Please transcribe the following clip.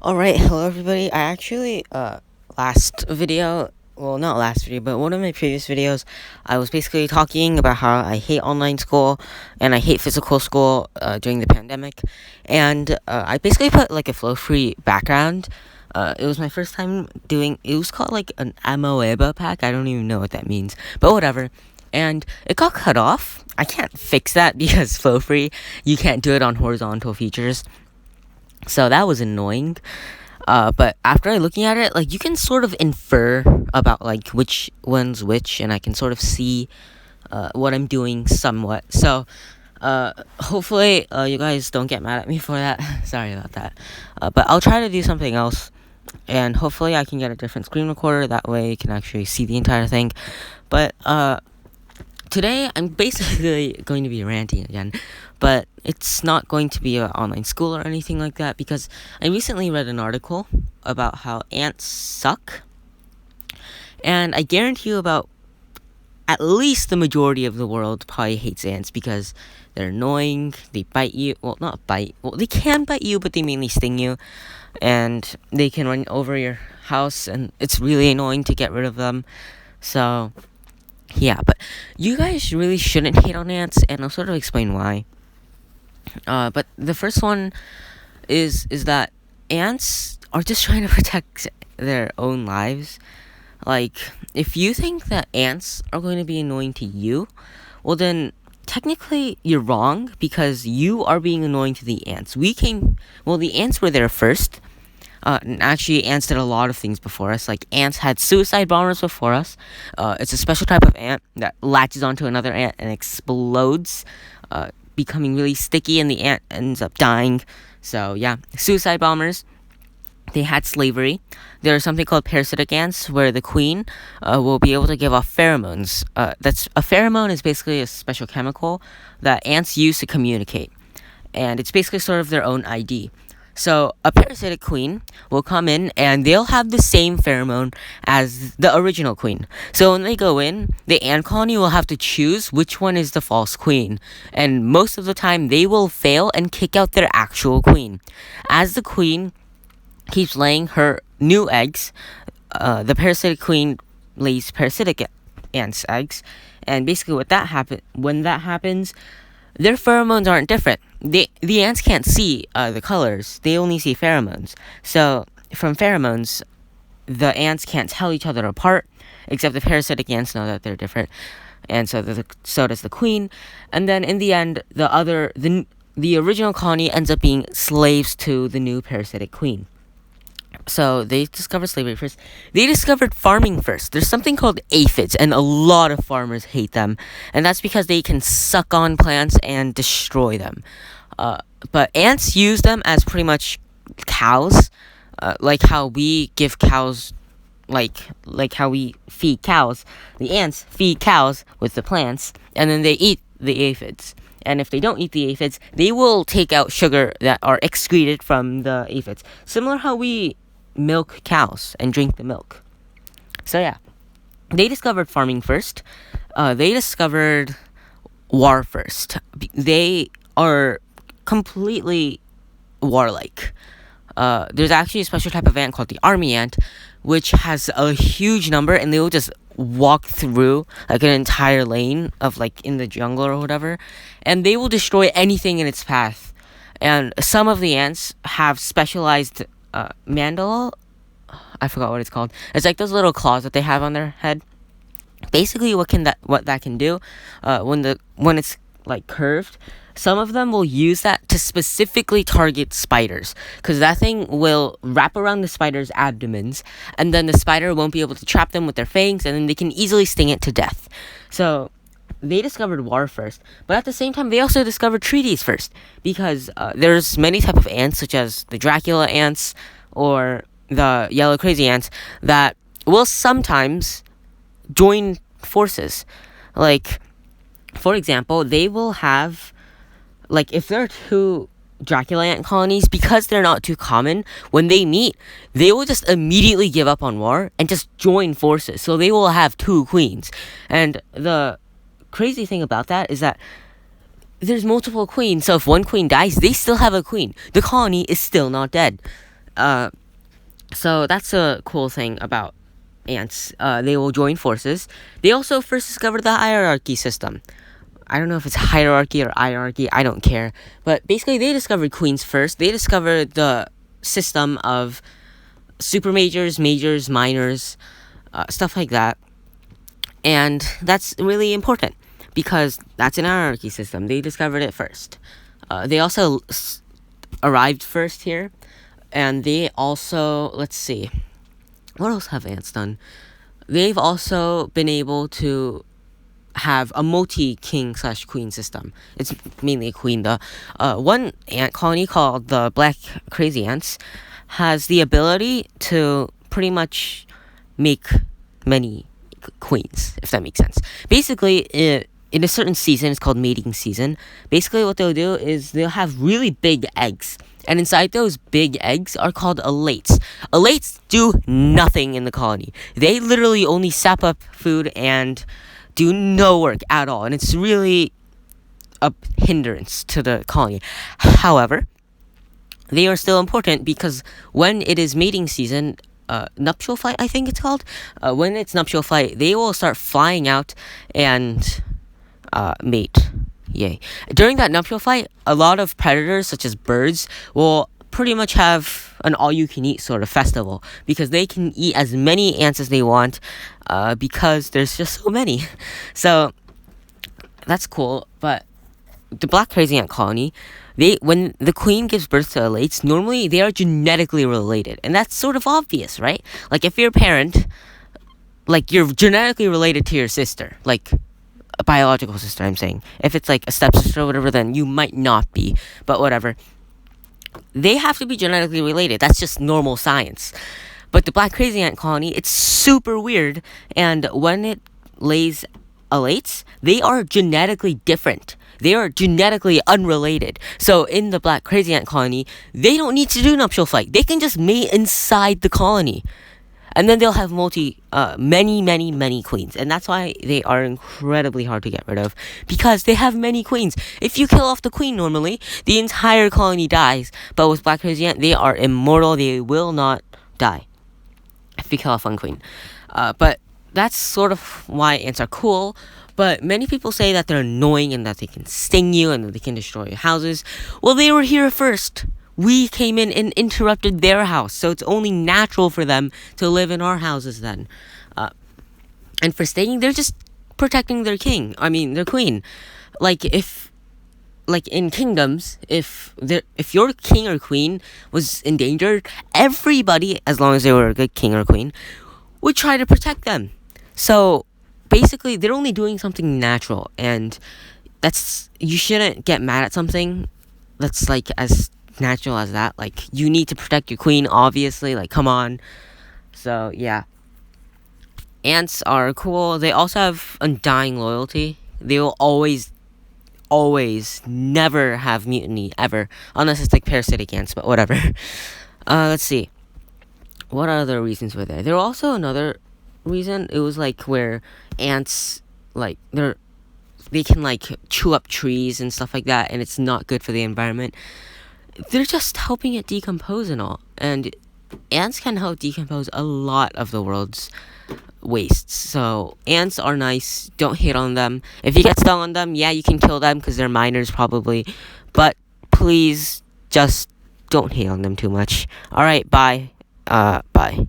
Alright, hello everybody. I actually, last video, well, not last video, but one of my previous videos, I was basically talking about how I hate online school and I hate physical school, during the pandemic. And, I basically put, like, a flow-free background. It was my first time it was called, like, an Amoeba pack. I don't even know what that means, but whatever. And it got cut off. I can't fix that because flow-free, you can't do it on horizontal features. So that was annoying. But after looking at it, like, you can sort of infer about, like, which one's which, and I can sort of see what I'm doing somewhat. So hopefully you guys don't get mad at me for that. Sorry about that. But I'll try to do something else, and hopefully I can get a different screen recorder. That way you can actually see the entire thing. But today I'm basically going to be ranting again, but it's not going to be about online school or anything like that, because I recently read an article about how ants suck, and I guarantee you about at least the majority of the world probably hates ants because they're annoying, they bite you, well, not bite, well, they can bite you, but they mainly sting you, and they can run over your house, and it's really annoying to get rid of them. So yeah, but you guys really shouldn't hate on ants, and I'll sort of explain why. But the first one is that ants are just trying to protect their own lives. Like, if you think that ants are going to be annoying to you, well then technically you're wrong, because you are being annoying to the ants. The ants were there first. And actually, ants did a lot of things before us. Like, ants had suicide bombers before us. It's a special type of ant that latches onto another ant and explodes, becoming really sticky, and the ant ends up dying. So yeah, suicide bombers. They had slavery. There's something called parasitic ants, where the queen will be able to give off pheromones. A pheromone is basically a special chemical that ants use to communicate, and it's basically sort of their own ID. So a parasitic queen will come in, and they'll have the same pheromone as the original queen. So when they go in, the ant colony will have to choose which one is the false queen. And most of the time, they will fail and kick out their actual queen. As the queen keeps laying her new eggs, the parasitic queen lays parasitic ants' eggs. And basically when that happens, their pheromones aren't different. The ants can't see the colors. They only see pheromones. So from pheromones, the ants can't tell each other apart, except the parasitic ants know that they're different, and so does the queen. And then in the end, the original colony ends up being slaves to the new parasitic queen. So they discovered slavery first. They discovered farming first. There's something called aphids, and a lot of farmers hate them. And that's because they can suck on plants and destroy them. But ants use them as pretty much cows. Like how we give cows, like how we feed cows. The ants feed cows with the plants, and then they eat the aphids. And if they don't eat the aphids, they will take out sugar that are excreted from the aphids. Similar how we milk cows and drink the milk. So yeah, they discovered farming first. They discovered war first. They are completely warlike. There's actually a special type of ant called the army ant, which has a huge number, and they will just walk through like an entire lane of, like, in the jungle or whatever, and they will destroy anything in its path. And some of the ants have specialized mandala. I forgot what it's called. It's like those little claws that they have on their head. Basically, what that can do, when it's like curved, some of them will use that to specifically target spiders, because that thing will wrap around the spider's abdomens, and then the spider won't be able to trap them with their fangs, and then they can easily sting it to death. So they discovered war first, but at the same time, they also discovered treaties first, because there's many type of ants, such as the Dracula ants or the yellow crazy ants, that will sometimes join forces. Like, for example, they will have, like, if there are two Dracula ant colonies, because they're not too common, when they meet, they will just immediately give up on war and just join forces. So they will have two queens. And the crazy thing about that is that there's multiple queens, so if one queen dies, they still have a queen. The colony is still not dead. So that's a cool thing about ants. They will join forces. They also first discovered the hierarchy system. I don't know if it's hierarchy or hierarchy, I don't care. But basically, they discovered queens first. They discovered the system of super majors, majors, minors, stuff like that. And that's really important because that's an hierarchy system. They discovered it first. They also arrived first here. And they also, let's see, what else have ants done? They've also been able to have a multi-king/queen system. It's mainly a queen, though. One ant colony called the Black Crazy Ants has the ability to pretty much make many queens, if that makes sense. Basically, in a certain season, it's called mating season. Basically, what they'll do is they'll have really big eggs. And inside those big eggs are called alates. Alates do nothing in the colony. They literally only sap up food and do no work at all, and it's really a hindrance to the colony. However, they are still important because when it is mating season, nuptial flight, I think it's called. When it's nuptial flight, they will start flying out and mate. Yay. During that nuptial flight, a lot of predators, such as birds, will pretty much have an all-you-can-eat sort of festival because they can eat as many ants as they want because there's just so many. So that's cool. But the Black Crazy Ant colony, when the queen gives birth to alates, normally they are genetically related, and that's sort of obvious, right? Like if you're a parent, like you're genetically related to your sister, like a biological sister, I'm saying. If it's like a stepsister or whatever, then you might not be, but whatever. They have to be genetically related. That's just normal science. But the Black Crazy Ant colony, it's super weird, and when it lays alates, they are genetically different. They are genetically unrelated. So in the Black Crazy Ant colony, they don't need to do nuptial flight. They can just mate inside the colony. And then they'll have many queens. And that's why they are incredibly hard to get rid of. Because they have many queens. If you kill off the queen normally, the entire colony dies. But with Black Crazy Ant, they are immortal. They will not die if you kill off one queen. But that's sort of why ants are cool. But many people say that they're annoying and that they can sting you and that they can destroy your houses. Well, they were here first. We came in and interrupted their house, so it's only natural for them to live in our houses then. And for staying, they're just protecting their their queen. Like in kingdoms, if your king or queen was endangered, everybody, as long as they were a good king or queen, would try to protect them. So basically, they're only doing something natural, and you shouldn't get mad at something that's like as natural as that. Like, you need to protect your queen, obviously, like, come on. So yeah, ants are cool. They also have undying loyalty. They will always never have mutiny ever, unless it's like parasitic ants, but whatever. Let's see, what other reasons were there? There were also another reason. It was like where ants, like, they can like chew up trees and stuff like that, and it's not good for the environment. They're just helping it decompose and all. And ants can help decompose a lot of the world's wastes. So ants are nice. Don't hate on them. If you get stung on them, yeah, you can kill them because they're minors probably. But please just don't hate on them too much. Alright, bye. Bye.